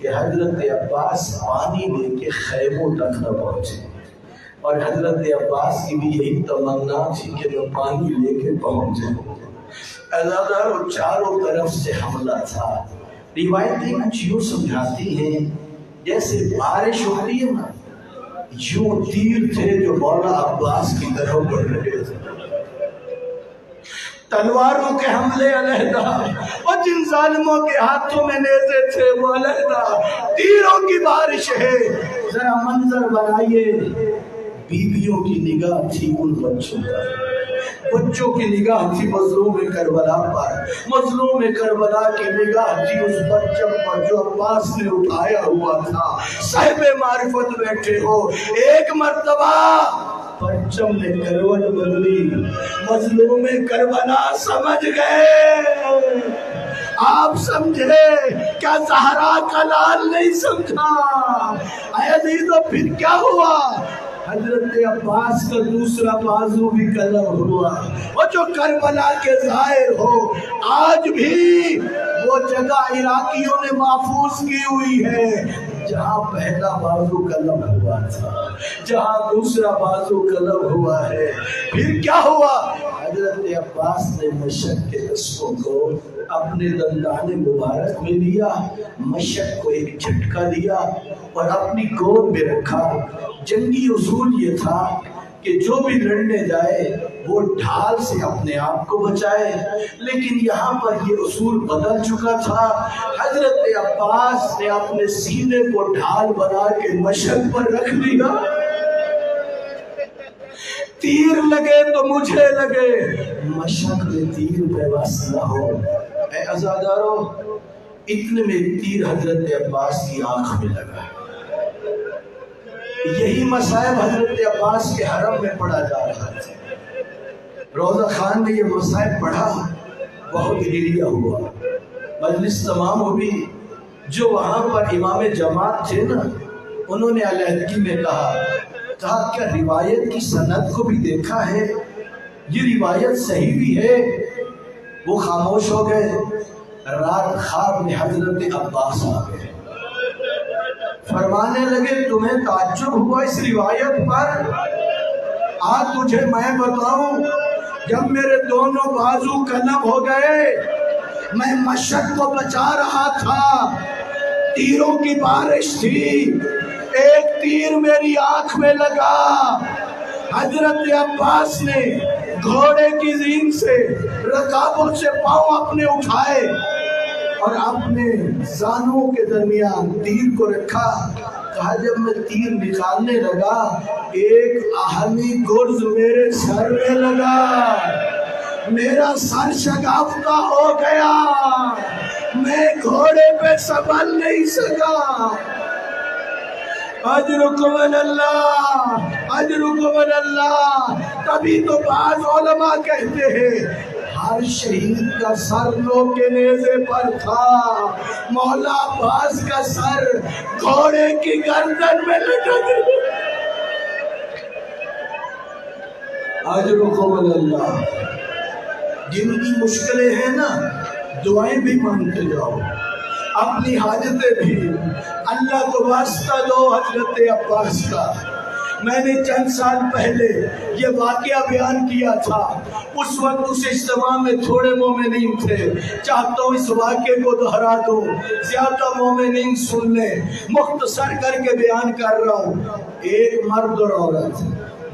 کہ حضرت عباس پانی لے کے خیموں تک نہ پہنچے، اور حضرت عباس کی بھی یہی تمنا تھی کہ میں پانی لے کے پہنچ جاؤں۔ عزادارو، چاروں طرف سے حملہ تھا۔ روایتیں کچھ یوں سمجھاتی ہیں جیسے بارش ہوتی ہے نا، یوں تیر تھے جو مولا عباس کی طرف بڑھ رہے تھے۔ تلواروں کے حملے علیحدہ، اور جن ظالموں کے ہاتھوں میں نیزے تھے وہ علیحدہ، تیروں کی بارش ہے۔ ذرا منظر بنائیے، بیویوں کی نگاہ تھی ان بچوں پر، بچوں کی نگاہ تھی مظلوم کربلا پر، مظلوم کربلا کی نگاہ تھی اس بچم پر جو عباس نے اٹھایا ہوا تھا۔ صاحب معرفت بیٹھے ہو، ایک مرتبہ پرچم نے کروٹ بدلی، مظلوم کربلا سمجھ گئے۔ آپ سمجھے کیا زہرا کا لال نہیں سمجھا؟ اے عزیزو، پھر کیا ہوا؟ حضرت عباس کا دوسرا بازو بھی قلم ہوا، اور جو کربلا کے ظاہر ہو، آج بھی وہ جگہ عراقیوں نے محفوظ کی ہوئی ہے جہاں پہلا بازو قلم ہوا تھا، جہاں دوسرا بازو قلم ہوا ہے۔ پھر کیا ہوا؟ حضرت عباس نے مشق کے دستوں کو اپنے دندان مبارک میں لیا، مشق کو ایک جھٹکا دیا اور اپنی گود میں رکھا۔ جنگی اصول یہ تھا کہ جو بھی لڑنے جائے وہ ڈھال سے اپنے آپ کو بچائے، لیکن یہاں پر یہ اصول بدل چکا تھا۔ حضرت عباس نے اپنے سینے کو ڈھال بنا کے مشق پر رکھ دیا۔ تیر لگے تو مجھے لگے، مشق میں تیر پیوستہ ہو۔ اے عزادارو، اتنے میں تیر حضرت عباس کی آنکھ میں لگا۔ یہی مصائب حضرت عباس کے حرم میں پڑھا جا رہا تھا۔ روضہ خان نے یہ مصائب پڑھا، بہت گریہ ہوا، مجلس تمام ہوئی۔ جو وہاں پر امام جماعت تھے نا، انہوں نے علیحدگی میں کہا کیا روایت کی سند کو بھی دیکھا ہے؟ یہ روایت صحیح بھی ہے؟ وہ خاموش ہو گئے۔ رات خواب میں حضرت عباس آ گئے، فرمانے لگے تمہیں تعجب ہوا اس روایت پر؟ آج تجھے میں بتاؤں، جب میرے دونوں بازو قلم ہو گئے، میں مشق کو بچا رہا تھا، تیروں کی بارش تھی، ایک تیر میری آنکھ میں لگا۔ حضرت عباس نے گھوڑے کی زین سے رکابوں سے پاؤں اپنے اٹھائے اور اپنے زانوں کے درمیان تیر کو رکھا۔ کہا جب میں تیر نکالنے لگا، ایک اہلی گرز میرے سر میں لگا، میرا سر شگافتہ ہو گیا، میں گھوڑے پہ سنبھل نہیں سکا۔ اجرکم علی اللہ، اجرکم علی اللہ۔ تبھی تو بعض علماء کہتے ہیں ہر شہید کا سر لو کے نیزے پر تھا، مولا عباس کا سر گھوڑے کی گردن میں لٹک گیا۔ اجرکم علی اللہ۔ جن کی مشکلیں ہیں نا، دعائیں بھی مانگتے جاؤ، اپنی حاجتیں بھی۔ اللہ کو واسطہ دو حضرت عباس کا۔ میں نے چند سال پہلے یہ واقعہ بیان کیا تھا، اس وقت اس اجتماع میں تھوڑے مومنین تھے، چاہتا ہوں اس واقعے کو دہرا دو، زیادہ مومنین سن لیں، مختصر کر کے بیان کر رہا ہوں۔ ایک مرد اور عورت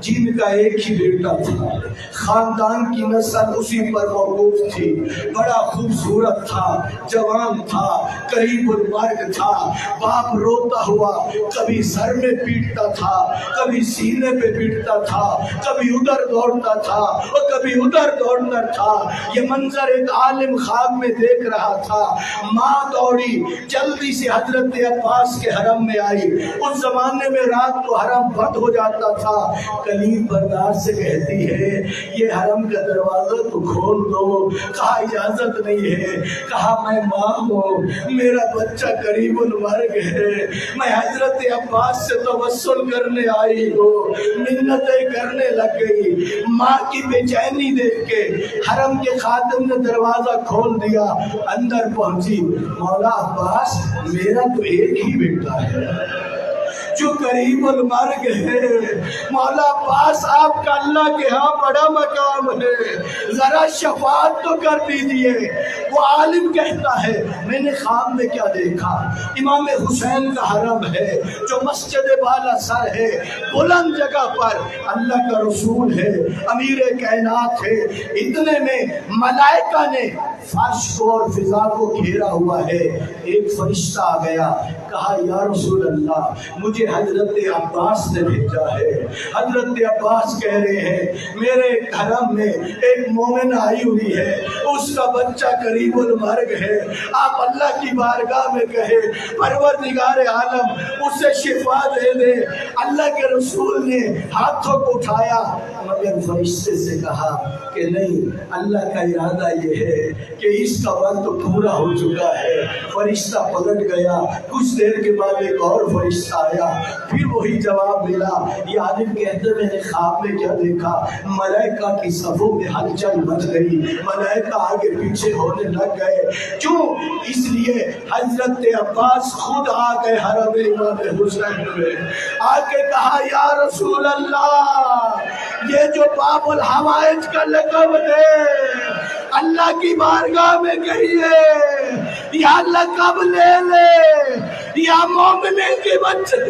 جن کا ایک ہی بیٹا تھا، خاندان کی نسل اسی پر موقوف تھی، بڑا خوبصورت تھا، جوان تھا، قریب المرگ تھا۔ باپ روتا ہوا کبھی سر میں پیٹتا تھا، کبھی سینے پہ پیٹتا تھا، کبھی ادھر دوڑتا تھا اور کبھی ادھر دوڑتا تھا۔ یہ منظر ایک عالم خواب میں دیکھ رہا تھا۔ ماں دوڑی جلدی سے حضرت عباس کے حرم میں آئی۔ اس زمانے میں رات کو حرم بند ہو جاتا تھا۔ کلیم بردار سے کہتی ہے یہ حرم کا دروازہ تو کھول دو۔ کہا اجازت نہیں ہے۔ کہا میں ماں ہوں، میرا بچہ قریب المرگ ہے، میں حضرت عباس سے توسل کرنے آئی ہوں۔ منتیں کرنے لگ گئی۔ ماں کی بے چینی دیکھ کے حرم کے خادم نے دروازہ کھول دیا، اندر پہنچی۔ مولا عباس میرا تو ایک ہی بیٹا ہے جو قریب المرگ ہے۔ مولا عباس آپ کا اللہ کے ہاں بڑا مقام ہے، ذرا شفاعت تو کر دیجئے۔ وہ عالم کہتا ہے میں نے خواب میں کیا دیکھا؟ امام حسین کا حرم ہے جو مسجد بالا سر ہے، بلند جگہ پر اللہ کا رسول ہے، امیر کائنات ہے۔ اتنے میں ملائکہ نے فرش کو اور فضا کو گھیرا ہوا ہے۔ ایک فرشتہ آ گیا، کہا یا رسول اللہ مجھے حضرت عباس نے بھیجا ہے۔ حضرت عباس کہہ رہے ہیں میرے حرم میں ایک مومن آئی ہوئی ہے، اس کا بچہ قریب المرگ ہے، آپ اللہ کی بارگاہ میں کہے پروردگار عالم اسے شفا دے دے۔ اللہ کے رسول نے ہاتھوں کو اٹھایا، مگر فرشتے سے کہا کہ نہیں، اللہ کا ارادہ یہ ہے کہ اس کا وقت پورا ہو چکا ہے۔ فرشتہ پلٹ گیا، کچھ دیر کے بعد ایک اور فرشتہ آیا، پھر وہی جواب ملا۔ یہ عالم کہتے میں نے خواب میں کیا دیکھا؟ ملائکہ کی صفوں میں ہلچل مچ گئی، ملائکہ آگے پیچھے ہونے لگ گئے۔ کیوں؟ اس لیے حضرت عباس خود آ گئے حرم امام حسین میں، آ کے کہا یا رسول اللہ یہ جو باب الحوائج کا لقب ہے اللہ کی بارگاہ میں کہیے یا لقب لے لے یا مومنے کے بچے۔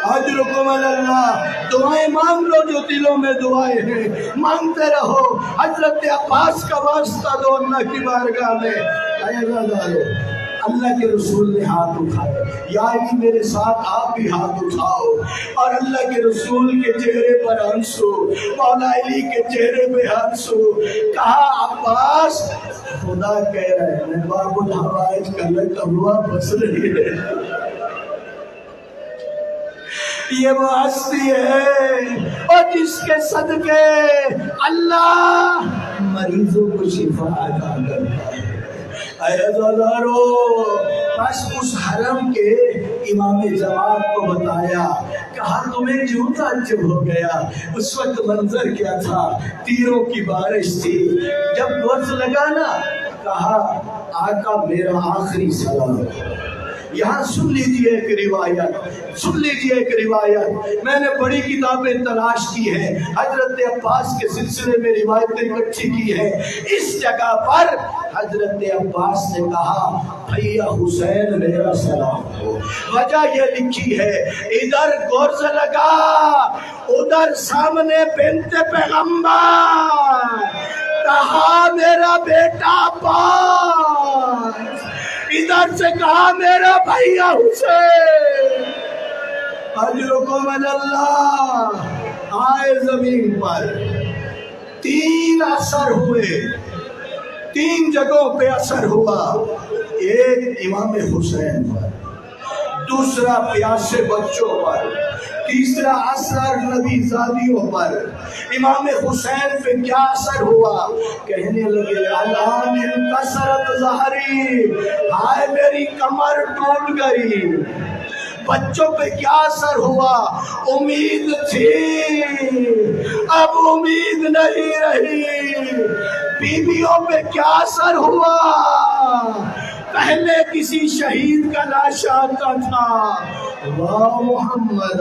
اجرکم اللہ، دعائیں مانگ لو جو دلوں میں دعائیں ہیں، مانگتے رہو۔ حضرت عباس کا واسطہ دو اللہ کی بارگاہ میں۔ اللہ کے رسول نے ہاتھ اٹھائے، یا علی میرے ساتھ آپ بھی ہاتھ اٹھاؤ، اور اللہ کے رسول کے چہرے پر ہنسو، مولا علی کے چہرے پہ ہنسو۔ کہا عباس خدا کہہ رہے ہیں باب الحوائج کا لقب ہوا بس رہی ہے۔ یہ وہ ہستی ہے اور جس کے صدقے اللہ مریضوں کو شفا عطا کرتا ہے۔ اے عزادارو، بس اس حرم کے امام جماعت کو بتایا، کہا تمہیں کیوں تعجب ہو گیا؟ اس وقت منظر کیا تھا؟ تیروں کی بارش تھی۔ جب گرز لگا نا، کہا آقا میرا آخری سلام۔ یہاں سن لیجئے ایک روایت، سن لیجئے ایک روایت، میں نے بڑی کتابیں تلاش کی ہیں، حضرت عباس کے سلسلے میں روایتیں اکٹھی کی ہیں۔ اس جگہ پر حضرت عباس نے کہا بھیا حسین میرا سلام ہو۔ وجہ یہ لکھی ہے ادھر گرز لگا، ادھر سامنے بنت پیغمبر، کہا میرا بیٹا عباس، ادھر سے کہا میرا بھیا حسین۔ اجرکم اللہ، آئے زمین پر تین اثر ہوئے، تین جگہوں پہ اثر ہوا۔ ایک امام حسین پر، دوسرا پیاسے بچوں پر، تیسرا اثر نبی زادیوں پر۔ امام حسین پہ کیا اثر ہوا؟ کہنے لگے الان انکسرت ظہری، ہائے میری کمر ٹوٹ گئی۔ بچوں پہ کیا اثر ہوا؟ امید تھی اب امید نہیں رہی۔ بیویوں پہ کیا اثر ہوا؟ پہلے کسی شہید کا لاش آتا تھا، واہ محمد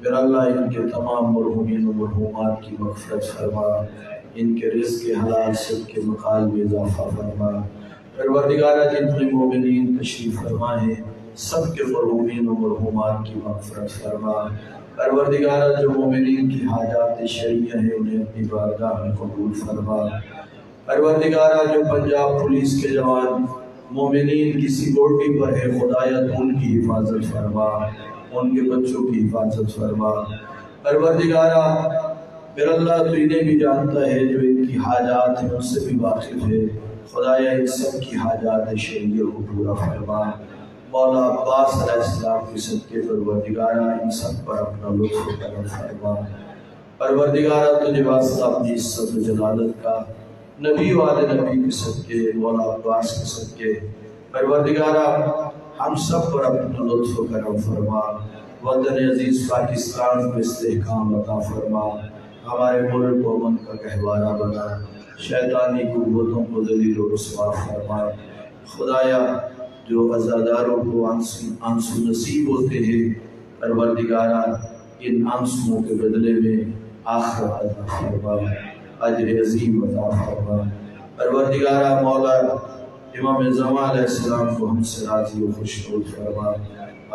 میرا اللہ ان کے تمام مرحومین و مرحومات کی مغفرت فرما، ان کے رزق حلال صدق کے مقال میں اضافہ فرما۔ پروردگارہ جتنے مومنین تشریف فرما ہیں سب کے مرحومین و مرحومات کی مغفرت فرما۔ پروردگارہ جو مومنین کی حاجات شرعیہ ہیں انہیں اپنی بارگاہ میں قبول فرما۔ پروردگارہ جو پنجاب پولیس کے جوان مومنین کی سیکورٹی پر ہے خدایا تو ان کی حفاظت فرما، ان کے بچوں کی حفاظت فرما۔ پروردگارہ میرا اللہ تو انہیں بھی جانتا ہے جو ان کی حاجات ہیں ان سے بھی واقف ہے، خدایا ان سب کی حاجات شرعیہ کو پورا فرما۔ مولا عباس علیہ السلام کے صدقے پروردگارہ ان سب پر اپنا لطف و کرم فرما۔ پروردگارہ تجھے واسطہ اپنی عزت و جلالت کا نبی والے نبی کے صدقے مولا عباس کے صدقے پروردگارہ ہم سب پر اپنا لطف و کرم فرما۔ وطن عزیز پاکستان میں استحکام عطا فرما، ہمارے ملک و امن کا گہوارہ بنا، شیطانی قوتوں کو ذلیل و رسوا فرما۔ خدایا جو عزاداروں کو آنسو نصیب ہوتے ہیں پروردگارہ ان آنسوؤں کے بدلے میں آخرت عطا فرما، اجر عظیم عطا فرما۔ پروردگارہ مولا امام زمان علیہ السلام کو ہم سے راضی و خوشنود فرما۔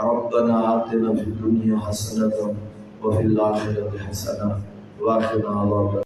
ربنا آتنا فی الدنیا حسنۃ وفی الآخرۃ حسنۃ وقنا عذاب